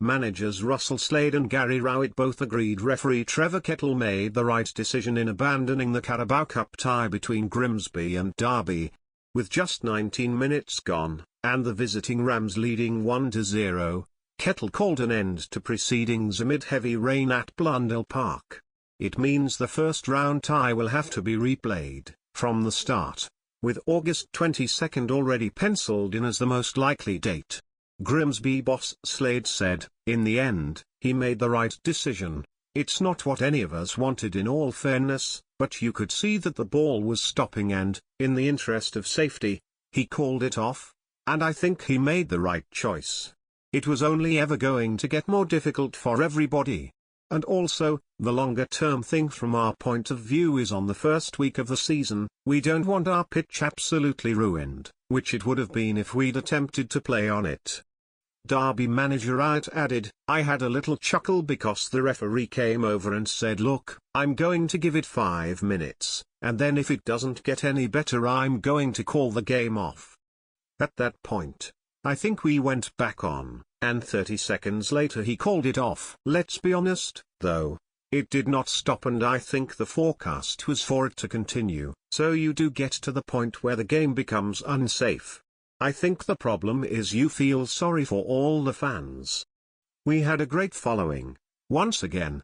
Managers Russell Slade and Gary Rowett both agreed referee Trevor Kettle made the right decision in abandoning the Carabao Cup tie between Grimsby and Derby. With just 19 minutes gone, and the visiting Rams leading 1-0, Kettle called an end to proceedings amid heavy rain at Blundell Park. It means the first round tie will have to be replayed from the start, with August 22 already penciled in as the most likely date. Grimsby boss Slade said, "In the end, he made the right decision. It's not what any of us wanted in all fairness, but you could see that the ball was stopping and, in the interest of safety, he called it off, and I think he made the right choice. It was only ever going to get more difficult for everybody. And also, the longer-term thing from our point of view is on the first week of the season, we don't want our pitch absolutely ruined, which it would have been if we'd attempted to play on it." Derby manager Wright added, "I had a little chuckle because the referee came over and said, 'Look, I'm going to give it 5 minutes, and then if it doesn't get any better I'm going to call the game off.' At that point, I think we went back on, and 30 seconds later he called it off. Let's be honest, though, it did not stop, and I think the forecast was for it to continue, so you do get to the point where the game becomes unsafe. I think the problem is you feel sorry for all the fans. We had a great following, once again.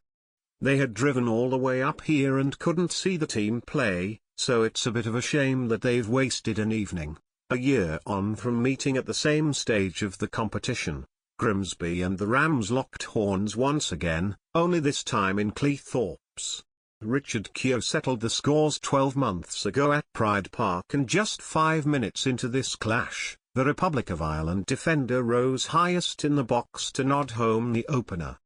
They had driven all the way up here and couldn't see the team play, so it's a bit of a shame that they've wasted an evening, a year on from meeting at the same stage of the competition." Grimsby and the Rams locked horns once again, only this time in Cleethorpes. Richard Keogh settled the scores 12 months ago at Pride Park, and just 5 minutes into this clash, the Republic of Ireland defender rose highest in the box to nod home the opener.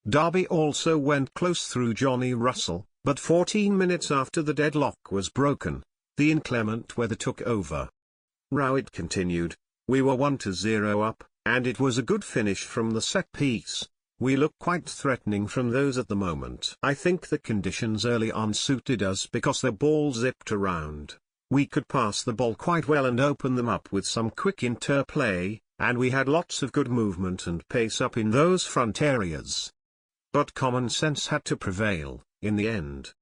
Derby also went close through Johnny Russell, but 14 minutes after the deadlock was broken, the inclement weather took over. Rowett continued, "We were 1-0 up, and it was a good finish from the set piece. We look quite threatening from those at the moment. I think the conditions early on suited us because the ball zipped around. We could pass the ball quite well and open them up with some quick interplay, and we had lots of good movement and pace up in those front areas. But common sense had to prevail, in the end.